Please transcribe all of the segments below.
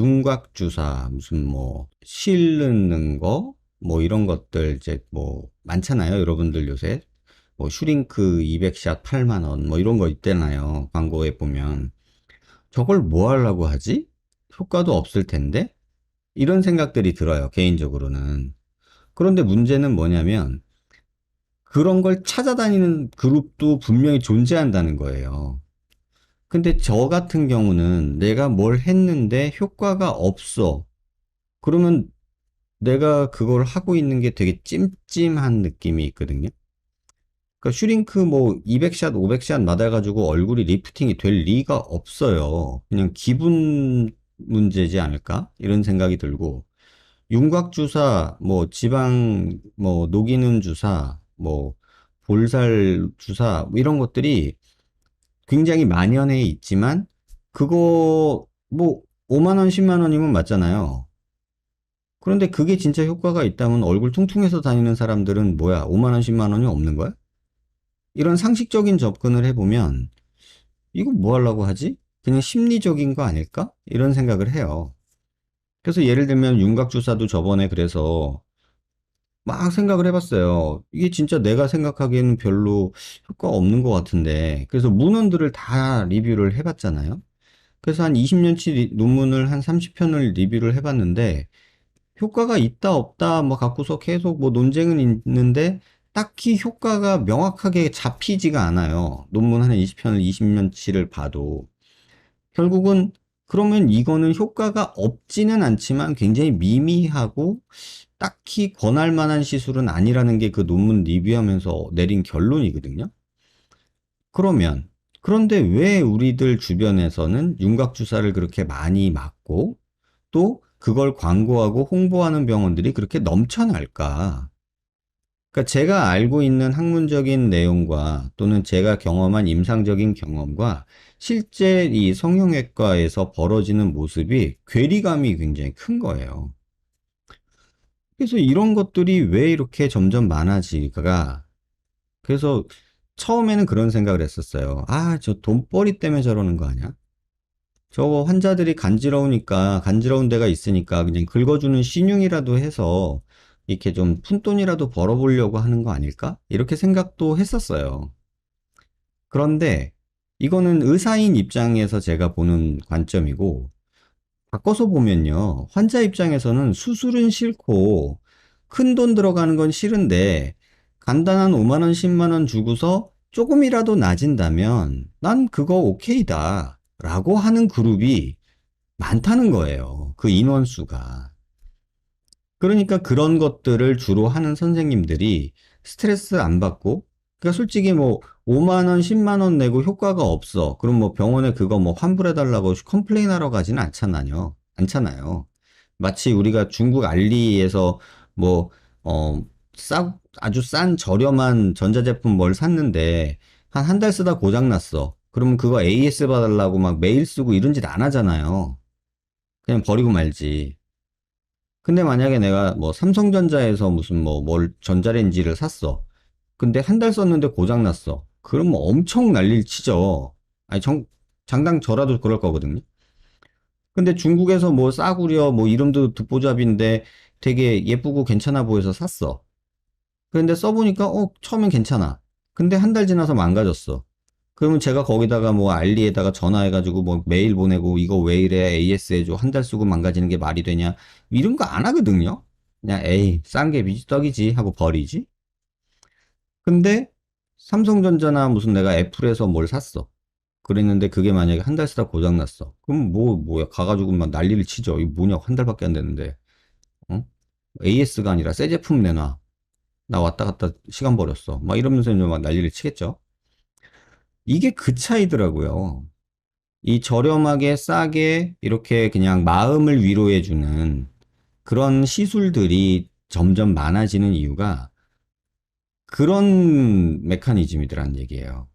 윤곽주사, 무슨 뭐, 실 넣는 거, 뭐 이런 것들 이제 뭐 많잖아요. 여러분들 요새. 뭐 슈링크 200샷 8만 원, 뭐 이런 거 있잖아요. 광고에 보면. 저걸 뭐 하려고 하지? 효과도 없을 텐데? 이런 생각들이 들어요. 개인적으로는. 그런데 문제는 뭐냐면, 그런 걸 찾아다니는 그룹도 분명히 존재한다는 거예요. 근데 저 같은 경우는 내가 뭘 했는데 효과가 없어. 그러면 내가 그걸 하고 있는 게 되게 찜찜한 느낌이 있거든요. 그러니까 슈링크 뭐 200샷, 500샷 맞아가지고 얼굴이 리프팅이 될 리가 없어요. 그냥 기분 문제지 않을까? 이런 생각이 들고, 윤곽 주사, 뭐 지방, 뭐 녹이는 주사, 뭐 볼살 주사, 뭐 이런 것들이 굉장히 만연해 있지만, 그거 뭐 5만 원, 10만 원이면 맞잖아요. 그런데 그게 진짜 효과가 있다면 얼굴 퉁퉁해서 다니는 사람들은 뭐야? 5만 원, 10만 원이 없는 거야? 이런 상식적인 접근을 해보면 이거 뭐 하려고 하지? 그냥 심리적인 거 아닐까? 이런 생각을 해요. 그래서 예를 들면 윤곽주사도 저번에 그래서 막 생각을 해봤어요. 이게 진짜 내가 생각하기에는 별로 효과가 없는 것 같은데. 그래서 문헌들을 다 리뷰를 해봤잖아요. 그래서 한 20년치 논문을 한 30편을 리뷰를 해봤는데, 효과가 있다 없다 뭐 갖고서 계속 뭐 논쟁은 있는데 딱히 효과가 명확하게 잡히지가 않아요. 논문 한 20편을 20년치를 봐도. 결국은 그러면 이거는 효과가 없지는 않지만 굉장히 미미하고 딱히 권할 만한 시술은 아니라는 게 그 논문 리뷰하면서 내린 결론이거든요. 그러면 그런데 왜 우리들 주변에서는 윤곽주사를 그렇게 많이 맞고 또 그걸 광고하고 홍보하는 병원들이 그렇게 넘쳐날까? 그러니까 제가 알고 있는 학문적인 내용과 또는 제가 경험한 임상적인 경험과 실제 이 성형외과에서 벌어지는 모습이 괴리감이 굉장히 큰 거예요. 그래서 이런 것들이 왜 이렇게 점점 많아질까? 그래서 처음에는 그런 생각을 했었어요. 아, 저 돈벌이 때문에 저러는 거 아니야? 저거 환자들이 간지러우니까, 간지러운 데가 있으니까 그냥 긁어주는 신용이라도 해서 이렇게 좀 푼돈이라도 벌어보려고 하는 거 아닐까? 이렇게 생각도 했었어요. 그런데 이거는 의사인 입장에서 제가 보는 관점이고, 바꿔서 보면요. 환자 입장에서는 수술은 싫고, 큰 돈 들어가는 건 싫은데, 간단한 5만 원, 10만 원 주고서 조금이라도 낮은다면, 난 그거 오케이다. 라고 하는 그룹이 많다는 거예요. 그 인원수가. 그러니까 그런 것들을 주로 하는 선생님들이 스트레스 안 받고, 그러니까 솔직히 뭐 5만 원, 10만 원 내고 효과가 없어. 그럼 뭐 병원에 그거 뭐 환불해달라고 컴플레인 하러 가지는 않잖아요. 않잖아요. 마치 우리가 중국 알리에서 뭐, 아주 싼 저렴한 전자제품 뭘 샀는데 한 달 쓰다 고장났어. 그러면 그거 AS 봐달라고 막 메일 쓰고 이런 짓 안 하잖아요. 그냥 버리고 말지. 근데 만약에 내가 뭐 삼성전자에서 무슨 뭐 뭘 전자레인지를 샀어. 근데 한 달 썼는데 고장 났어. 그럼 뭐 엄청 난리를 치죠. 아니 장당 저라도 그럴 거거든요. 근데 중국에서 뭐 싸구려 뭐 이름도 듣보잡인데 되게 예쁘고 괜찮아 보여서 샀어. 그런데 써보니까 처음엔 괜찮아. 근데 한 달 지나서 망가졌어. 그러면 제가 거기다가 뭐 알리에다가 전화해가지고 뭐 메일 보내고 이거 왜 이래 AS 해줘 한 달 쓰고 망가지는 게 말이 되냐 이런 거 안 하거든요. 그냥 에이 싼 게 미지떡이지 하고 버리지. 근데 삼성전자나 무슨 내가 애플에서 뭘 샀어. 그랬는데 그게 만약에 한 달 쓰다 고장 났어. 그럼 뭐야 가가지고 막 난리를 치죠. 이거 뭐냐고 한 달밖에 안 됐는데. 어? AS가 아니라 새 제품 내놔. 나 왔다 갔다 시간 버렸어. 막 이러면서 이제 막 난리를 치겠죠. 이게 그 차이더라고요. 이 저렴하게 싸게 이렇게 그냥 마음을 위로해주는 그런 시술들이 점점 많아지는 이유가 그런 메커니즘이더란 얘기예요.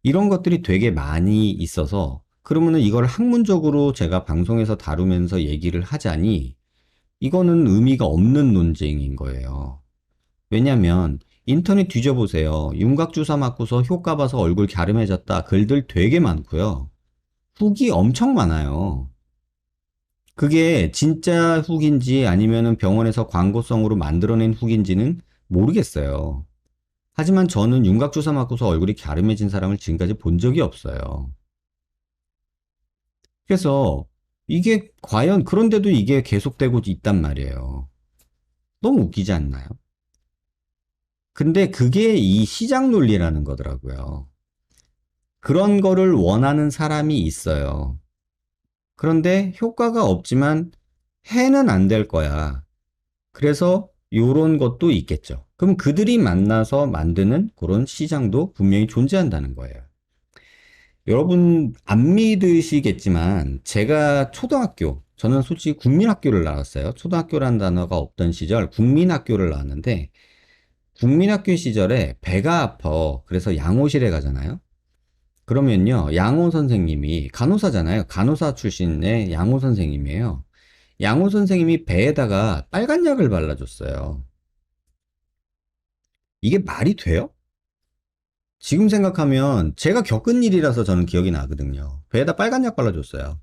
이런 것들이 되게 많이 있어서 그러면은 이걸 학문적으로 제가 방송에서 다루면서 얘기를 하자니 이거는 의미가 없는 논쟁인 거예요. 왜냐면 인터넷 뒤져보세요. 윤곽주사 맞고서 효과 봐서 얼굴 갸름해졌다 글들 되게 많고요. 후기 엄청 많아요. 그게 진짜 훅인지 아니면은 병원에서 광고성으로 만들어낸 훅인지는 모르겠어요. 하지만 저는 윤곽주사 맞고서 얼굴이 갸름해진 사람을 지금까지 본 적이 없어요. 그래서 이게 과연 그런데도 이게 계속되고 있단 말이에요. 너무 웃기지 않나요? 근데 그게 이 시장 논리라는 거더라고요. 그런 거를 원하는 사람이 있어요. 그런데 효과가 없지만 해는 안 될 거야. 그래서 요런 것도 있겠죠. 그럼 그들이 만나서 만드는 그런 시장도 분명히 존재한다는 거예요. 여러분 안 믿으시겠지만 제가 저는 솔직히 국민학교를 나왔어요. 초등학교라는 단어가 없던 시절 국민학교를 나왔는데 국민학교 시절에 배가 아파 그래서 양호실에 가잖아요. 그러면요 양호 선생님이 간호사잖아요. 간호사 출신의 양호 선생님이에요. 양호 선생님이 배에다가 빨간 약을 발라줬어요. 이게 말이 돼요? 지금 생각하면 제가 겪은 일이라서 저는 기억이 나거든요. 배에다 빨간 약 발라줬어요.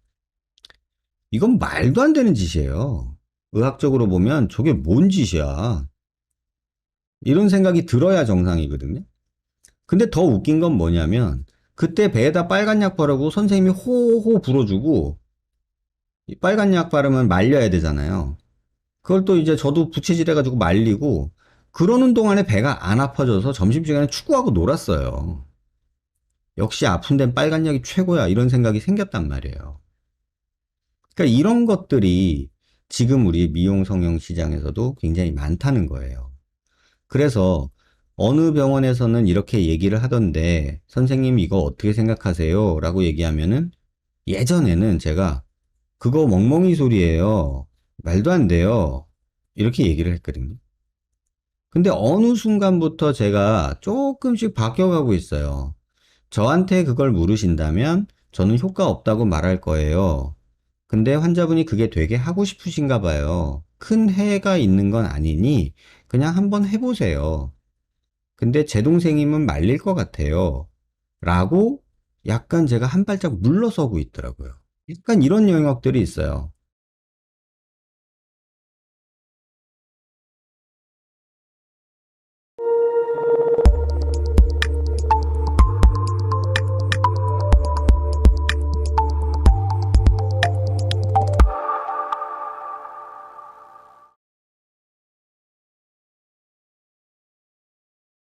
이건 말도 안 되는 짓이에요. 의학적으로 보면 저게 뭔 짓이야. 이런 생각이 들어야 정상이거든요. 근데 더 웃긴 건 뭐냐면 그때 배에다 빨간 약 바르고 선생님이 호호 불어주고 이 빨간 약 바르면 말려야 되잖아요. 그걸 또 이제 저도 부채질 해가지고 말리고 그러는 동안에 배가 안 아파져서 점심시간에 축구하고 놀았어요. 역시 아픈 데는 빨간 약이 최고야 이런 생각이 생겼단 말이에요. 그러니까 이런 것들이 지금 우리 미용 성형 시장에서도 굉장히 많다는 거예요. 그래서 어느 병원에서는 이렇게 얘기를 하던데 선생님 이거 어떻게 생각하세요? 라고 얘기하면은 예전에는 제가 그거 멍멍이 소리예요. 말도 안 돼요. 이렇게 얘기를 했거든요. 근데 어느 순간부터 제가 조금씩 바뀌어가고 있어요. 저한테 그걸 물으신다면 저는 효과 없다고 말할 거예요. 근데 환자분이 그게 되게 하고 싶으신가 봐요. 큰 해가 있는 건 아니니 그냥 한번 해보세요. 근데 제 동생이면 말릴 것 같아요. 라고 약간 제가 한 발짝 물러서고 있더라고요. 약간 이런 영역들이 있어요.